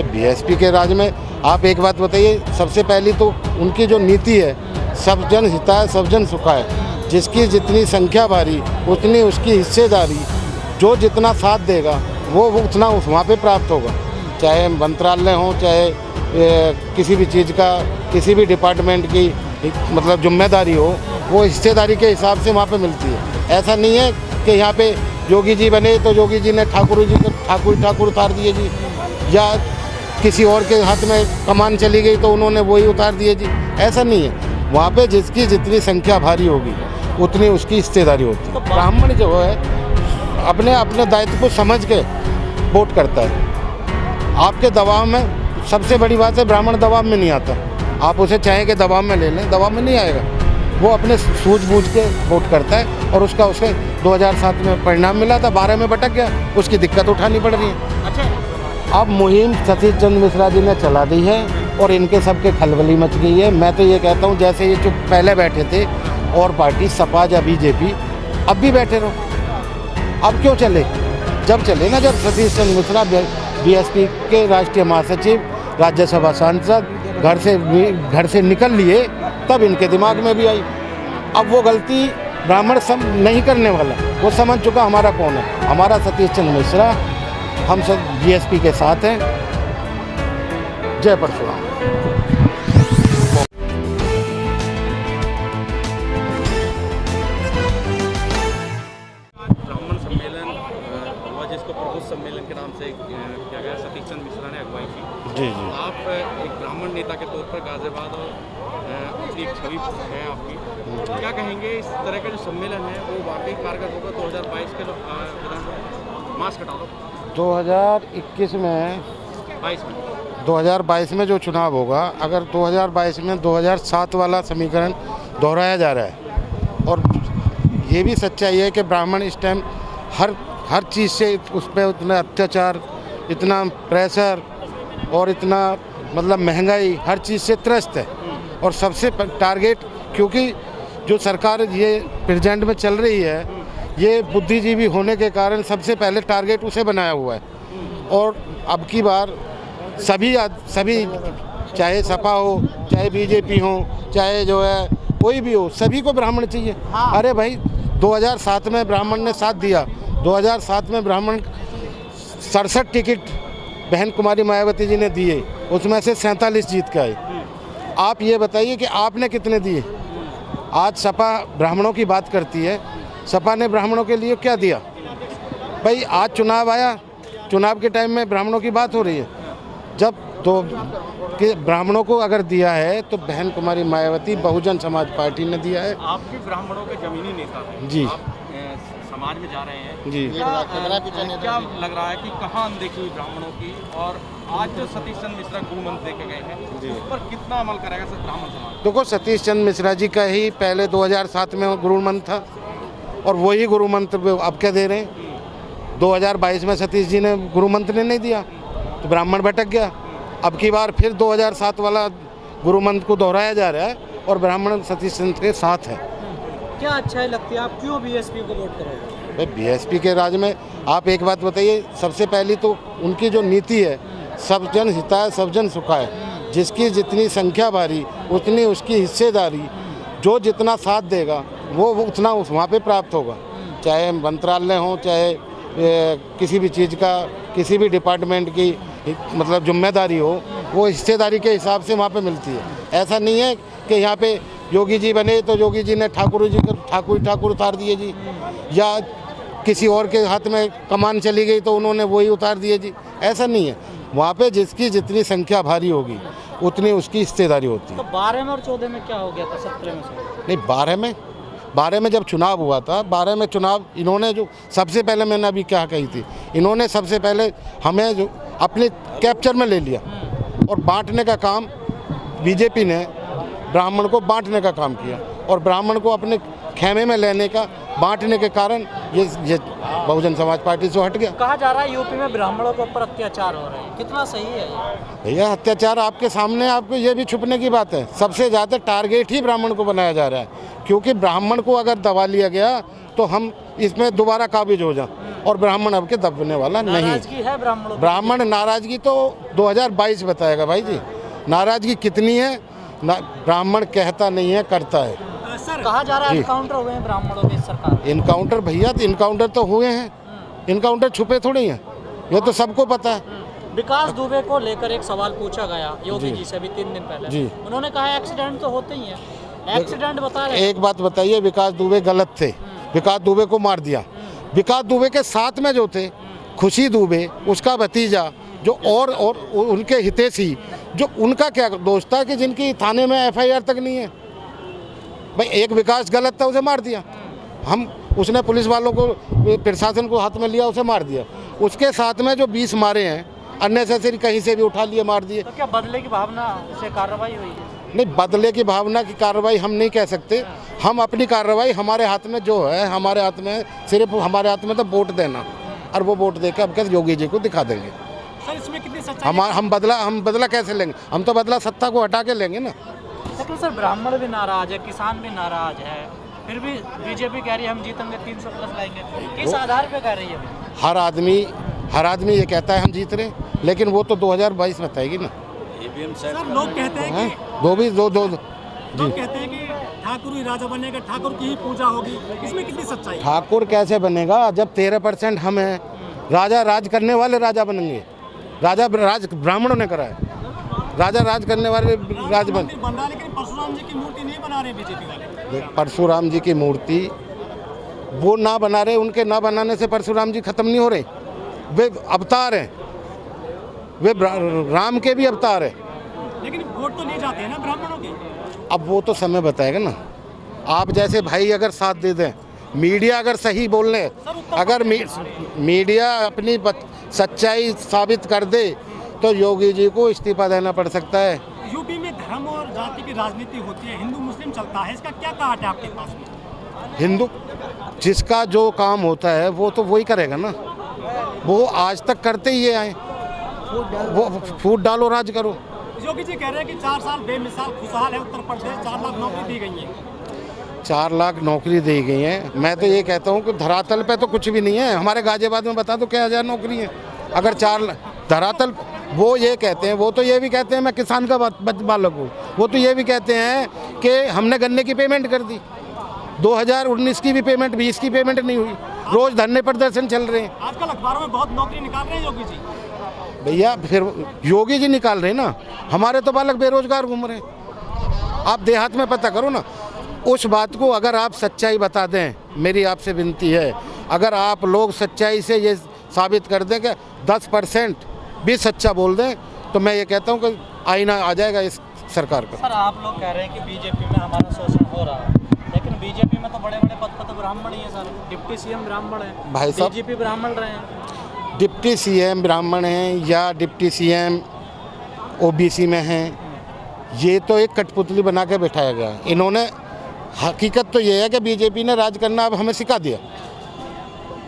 BSP के राज में आप एक बात बताइए, सबसे पहली तो उनकी जो नीति है, सब जन हिताय सब जन सुखाय, जिसकी जितनी संख्या भारी उतनी उसकी हिस्सेदारी, जो जितना साथ देगा वो उतना उस वहाँ पे प्राप्त होगा। चाहे मंत्रालय हो, चाहे किसी भी चीज़ का, किसी भी डिपार्टमेंट की मतलब जिम्मेदारी हो, वो हिस्सेदारी के हिसाब से वहाँ पे मिलती है। ऐसा नहीं है कि यहाँ पे योगी जी बने तो योगी जी ने ठाकुर जी को ठाकुर उतार दिए जी, या किसी और के हाथ में कमान चली गई तो उन्होंने वही उतार दिए जी। ऐसा नहीं है, वहाँ पे जिसकी जितनी संख्या भारी होगी उतनी उसकी हिस्सेदारी होती है। ब्राह्मण जो है अपने अपने दायित्व को समझ के वोट करता है। आपके दबाव में, सबसे बड़ी बात है, ब्राह्मण दबाव में नहीं आता। आप उसे चाहें कि दबाव में ले लें, दबाव में नहीं आएगा। वो अपने सूझबूझ के वोट करता है और उसका उसे 2007 में परिणाम मिला था, 12 में भटक गया, उसकी दिक्कत उठानी पड़ रही है। अच्छा, अब मुहिम सतीश चंद्र मिश्रा जी ने चला दी है और इनके सबके खलबली मच गई है। मैं तो ये कहता हूँ, जैसे ये जो पहले बैठे थे और पार्टी सपा या बीजेपी, अब भी बैठे रहो। अब क्यों चले? जब चले ना, जब सतीश चंद्र मिश्रा बीएसपी के राष्ट्रीय महासचिव, राज्यसभा सांसद घर से निकल लिए, तब इनके दिमाग में भी आई। अब वो गलती ब्राह्मण सम नहीं करने वाला, वो समझ चुका हमारा कौन है। हमारा सतीश चंद्र मिश्रा, हम सब बीएसपी के साथ हैं। जय परशुराम। ब्राह्मण सम्मेलन हुआ, जिसको प्रबुद्ध सम्मेलन के नाम से किया गया, सतीश चंद्र मिश्रा ने अगुवाई की। जी। आप एक ब्राह्मण नेता के तौर पर गाजियाबाद और अपनी एक छवि है आपकी, क्या कहेंगे इस तरह का जो सम्मेलन है वो वाकई कारगर होगा 2022 के विधानसभा? मास्क हटा दो। 2021 में 2022 में जो चुनाव होगा, अगर 2022 में 2007 वाला समीकरण दोहराया जा रहा है, और ये भी सच्चाई है कि ब्राह्मण इस टाइम हर चीज़ से उस पर उतना अत्याचार, इतना प्रेशर और इतना मतलब महंगाई, हर चीज़ से त्रस्त है। और सबसे टारगेट, क्योंकि जो सरकार ये प्रेजेंट में चल रही है, ये बुद्धिजीवी होने के कारण सबसे पहले टारगेट उसे बनाया हुआ है। और अब की बार सभी चाहे सपा हो, चाहे बीजेपी हो, चाहे जो है कोई भी हो, सभी को ब्राह्मण चाहिए। अरे भाई, 2007 में ब्राह्मण ने साथ दिया। 2007 में ब्राह्मण 67 टिकट बहन कुमारी मायावती जी ने दिए, उसमें से 47 जीत के आए। आप ये बताइए कि आपने कितने दिए? आज सपा ब्राह्मणों की बात करती है, सपा ने ब्राह्मणों के लिए क्या दिया? भाई आज चुनाव आया, चुनाव के टाइम में ब्राह्मणों की बात हो रही है। जब तो कि ब्राह्मणों को अगर दिया है तो बहन कुमारी मायावती बहुजन समाज पार्टी ने दिया है। आपके ब्राह्मणों के जमीनी नेता हैं जी, आप समाज में जा रहे हैं जी। क्या लग रहा है कि कहाँ अनदेखी हुई ब्राह्मणों की, और आज जो सतीश चंद्र मिश्रा गुरु मंत्र देके गए हैं, उस पर कितना अमल करेगा सर ब्राह्मण समाज? देखो, सतीश चंद्र मिश्रा जी का ही पहले 2007 में गुरु मंत्र था, और वही गुरु मंत्र अब क्या दे रहे हैं। 2022 में सतीश जी ने गुरु मंत्र ने नहीं दिया तो ब्राह्मण भटक गया। अब की बार फिर 2007 वाला गुरु मंत्र को दोहराया जा रहा है और ब्राह्मण सतीश चंद्र के साथ है। क्या अच्छाई लगती है? आप क्यों बीएसपी को वोट करोगे? भाई, बीएसपी के राज में आप एक बात बताइए, सबसे पहली तो उनकी जो नीति है, सब जन हिताय सब जन सुखाय, जिसकी जितनी संख्या भारी उतनी उसकी हिस्सेदारी, जो जितना साथ देगा वो उतना उस वहाँ पे प्राप्त होगा। चाहे मंत्रालय हो, चाहे किसी भी चीज़ का, किसी भी डिपार्टमेंट की मतलब जिम्मेदारी हो, वो हिस्सेदारी के हिसाब से वहाँ पे मिलती है। ऐसा नहीं है कि यहाँ पे योगी जी बने तो योगी जी ने ठाकुर जी को ठाकुर उतार दिए जी, या किसी और के हाथ में कमान चली गई तो उन्होंने वही उतार दिए जी। ऐसा नहीं है, वहाँ पे जिसकी जितनी संख्या भारी होगी उतनी उसकी हिस्सेदारी होती है। तो 12 में और 14 में क्या हो गया था? 17 में से नहीं, 12 में जब चुनाव हुआ था, 12 में चुनाव इन्होंने जो सबसे पहले, मैंने अभी क्या कही थी, इन्होंने सबसे पहले हमें जो अपने कैप्चर में ले लिया और बांटने का काम, बीजेपी ने ब्राह्मण को बांटने का काम किया और ब्राह्मण को अपने खेमे में लेने का, बांटने के कारण ये बहुजन समाज पार्टी से हट गया। कहा जा रहा है यूपी में ब्राह्मणों के ऊपर अत्याचार हो रहे हैं, कितना सही है ये? भैया, अत्याचार आपके सामने, आपको ये भी छुपने की बात है। सबसे ज़्यादा टारगेट ही ब्राह्मण को बनाया जा रहा है, क्योंकि ब्राह्मण को अगर दबा लिया गया तो हम इसमें दोबारा काबिज हो जाएं। और ब्राह्मण अब के दबने वाला नहीं। नाराजगी है ब्राह्मणों की? ब्राह्मण नाराजगी तो 2022 बताएगा भाई जी, नाराजगी कितनी है। ब्राह्मण कहता नहीं है, करता है। सर कहा जा रहा है जी। एनकाउंटर हुए हैं ब्राह्मणों की सरकार। इनकाउंटर भैया, तो इनकाउंटर तो हुए हैं, इनकाउंटर छुपे थोड़ी हैं, ये तो सबको पता है। विकास दुबे को लेकर एक सवाल पूछा गया योगी जी। जी से अभी 3 दिन पहले। जी। उन्होंने कहा एक्सीडेंट तो होते ही हैं, एक्सीडेंट बता रहे हैं। एक बात बताइए, विकास दुबे गलत थे, विकास दुबे को मार दिया। विकास दुबे के साथ में जो थे, खुशी दुबे, उसका भतीजा जो और उनके हितैषी, जो उनका क्या दोस्त था कि जिनकी थाने में एफआईआर तक नहीं है। भाई एक विकास गलत था, उसे मार दिया। उसने पुलिस वालों को, प्रशासन को हाथ में लिया, उसे मार दिया। उसके साथ में जो 20 मारे हैं अननेसेसरी, कहीं से भी उठा लिए मार दिए। तो क्या बदले की भावना से कार्रवाई हुई है? नहीं, बदले की भावना की कार्रवाई हम नहीं कह सकते। हम अपनी कार्रवाई, हमारे हाथ में जो है, हमारे हाथ में सिर्फ, हमारे हाथ में तो वोट देना, और वो वोट देकर अब कैसे योगी जी को दिखा देंगे। सर इसमें कितनी सच्चाई? हम बदला कैसे लेंगे? हम तो बदला सत्ता को हटा के लेंगे ना। लेकिन सर ब्राह्मण भी नाराज है, किसान भी नाराज है, फिर भी बीजेपी कह रही है हम जीतेंगे, 300 प्लस लाएंगे। किस आधार पे कह रही है? हर आदमी ये कहता है हम जीत रहे, लेकिन वो तो 2022 बताएगी ना। सर लोग कहते हैं हैं? कि दो लोग कहते हैं कि ठाकुर ही राजा बनेगा, ठाकुर की ही पूजा होगी, इसमें कितनी सच्चाई? ठाकुर कैसे बनेगा जब 13% हम हैं? राजा राज करने वाले राजा बनेंगे। राज ब्राह्मणों ने करा है, राजा राज करने वाले राज बन रहा है, लेकिन परशुराम जी की मूर्ति नहीं बना रहे बीजेपी वाले। परशुराम जी की मूर्ति वो ना बना रहे, उनके ना बनाने से परशुराम जी खत्म नहीं हो रहे। वे अवतार हैं, वे राम के भी अवतार हैं। लेकिन वोट तो नहीं जाते हैं ना ब्राह्मणों के। अब वो तो समय बताएगा ना। आप जैसे भाई अगर साथ दे दें, मीडिया अगर सही बोल ले, अगर मीडिया अपनी सच्चाई साबित कर दे, तो योगी जी को इस्तीफा देना पड़ सकता है। यूपी में धर्म और जाति की राजनीति होती है, हिंदू मुस्लिम चलता है, इसका क्या काट है आपके पास में? हिंदू, जिसका जो काम होता है वो तो वही करेगा ना। वो आज तक करते ही आए, वो फूट डालो राज करो। योगी जी कह रहे हैं कि 4 साल बेमिसाल खुशहाल है उत्तर प्रदेश, 4 लाख नौकरी दी गई है। 4 लाख नौकरी दी गई है। मैं तो ये कहता हूँ कि धरातल पे तो कुछ भी नहीं है। हमारे गाजियाबाद में बता दो क्या 1000 नौकरी है। अगर 4 धरातल, वो ये कहते हैं, वो तो ये भी कहते हैं मैं किसान का बालक हूँ। वो तो ये भी कहते हैं कि हमने गन्ने की पेमेंट कर दी, 2019 की भी पेमेंट, 20 की पेमेंट नहीं हुई। रोज धरने प्रदर्शन चल रहे हैं। आजकल अखबारों में बहुत नौकरी निकाल रहे हैं योगी जी। भैया फिर योगी जी निकाल रहे हैं ना, हमारे तो बालक बेरोजगार घूम रहे हैं। आप देहात में पता करो ना। उस बात को अगर आप सच्चाई बता दें, मेरी आपसे विनती है, अगर आप लोग सच्चाई से ये साबित कर दें कि 10% भी सच्चा बोल दें, तो मैं ये कहता हूँ कि आईना आ जाएगा इस सरकार का। सर आप लोग कह रहे हैं कि बीजेपी में हमारा शोषण हो रहा है, लेकिन बीजेपी में तो बड़े बड़े पद पर तो ब्राह्मण ही है सर। डिप्टी सीएम ब्राह्मण है, भाई साहब, डीजीपी ब्राह्मण रहे हैं। डिप्टी सीएम ब्राह्मण हैं या डिप्टी सीएम ओबीसी में हैं, ये तो एक कठपुतली बना के बैठाया गया। इन्होंने, हकीकत तो ये है कि बीजेपी ने राज करना अब हमें सिखा दिया।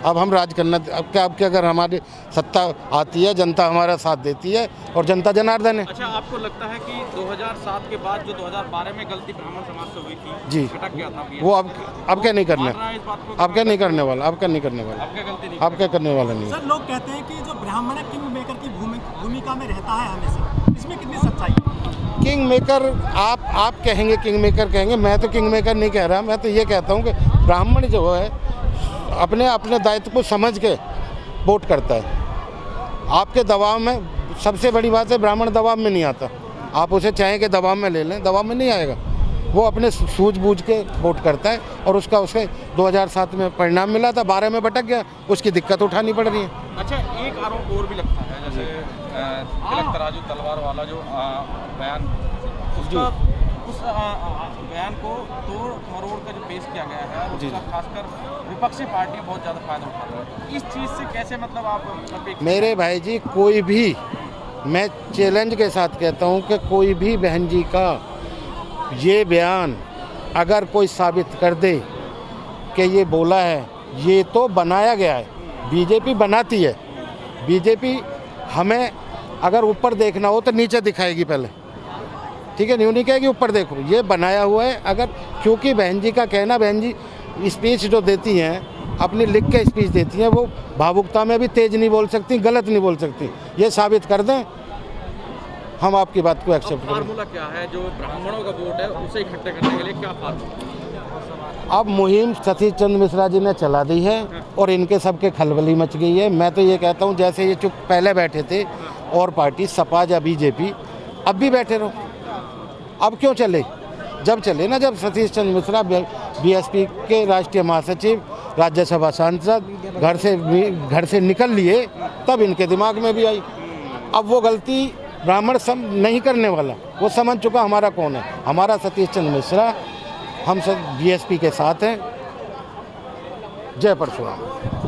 अब हम राज करना, अब क्या अगर हमारी सत्ता आती है, जनता हमारा साथ देती है, और जनता जनार्दन है। अच्छा, आपको लगता है कि 2007 के बाद जो 2012 में गलती ब्राह्मण समाज से हुई थी, जी, खटक गया था, वो अब क्या नहीं करने, अब क्या नहीं करने वाला, अब क्या नहीं करने वाला, अब क्या गलती नहीं, अब क्या करने वाला नहीं। सर लोग कहते हैं कि जो ब्राह्मण है किंग मेकर की भूमिका में रहता है हमेशा, इसमें कितनी सच्चाई है? किंग मेकर आप कहेंगे, किंग मेकर कहेंगे, मैं तो किंग मेकर नहीं कह रहा। मैं तो ये कहता हूँ कि ब्राह्मण जो है अपने दायित्व को समझ के वोट करता है। आपके दबाव में, सबसे बड़ी बात है, ब्राह्मण दबाव में नहीं आता। आप उसे चाहें कि दबाव में ले लें, दबाव में नहीं आएगा। वो अपने सूझबूझ के वोट करता है, और उसके 2007 में परिणाम मिला था, 12 में भटक गया, उसकी दिक्कत उठानी पड़ रही है। अच्छा, एक आरोप और भी लगता है, जैसे तिलक तराजू तलवार वाला जो बयान, उस बयान को तोड़ मरोड़ कर जो पेश किया गया है, उसका खासकर विपक्षी पार्टी बहुत ज़्यादा फायदा उठा रही है। इस चीज़ से कैसे, मतलब आप मेरे भाई जी, कोई भी, मैं चैलेंज के साथ कहता हूँ कि कोई भी बहन जी का ये बयान अगर कोई साबित कर दे कि ये बोला है, ये तो बनाया गया है। बीजेपी बनाती है। बीजेपी हमें अगर ऊपर देखना हो तो नीचे दिखाएगी पहले, ठीक है, नहीं कहेगी ऊपर देखो, ये बनाया हुआ है। अगर, क्योंकि बहन जी का कहना, बहन जी स्पीच जो देती हैं अपनी लिख के स्पीच देती हैं, वो भावुकता में भी तेज नहीं बोल सकती, गलत नहीं बोल सकती। ये साबित कर दें, हम आपकी बात को एक्सेप्ट करें। फार्मूला क्या है जो ब्राह्मणों का वोट है उसे इकट्ठे करने के लिए, क्या फार्मूला? अब मुहिम सतीश चंद्र मिश्रा जी ने चला दी है और इनके सबके खलबली मच गई है। मैं तो ये कहता हूँ, जैसे ये चुप पहले बैठे थे और पार्टी सपा या बीजेपी, अब भी बैठे रहो। अब क्यों चले? जब चले ना, जब सतीश चंद्र मिश्रा बीएसपी के राष्ट्रीय महासचिव, राज्यसभा सांसद घर से निकल लिए, तब इनके दिमाग में भी आई। अब वो गलती ब्राह्मण सम नहीं करने वाला, वो समझ चुका हमारा कौन है। हमारा सतीश चंद्र मिश्रा, हम सब बीएसपी के साथ हैं। जय परशुराम।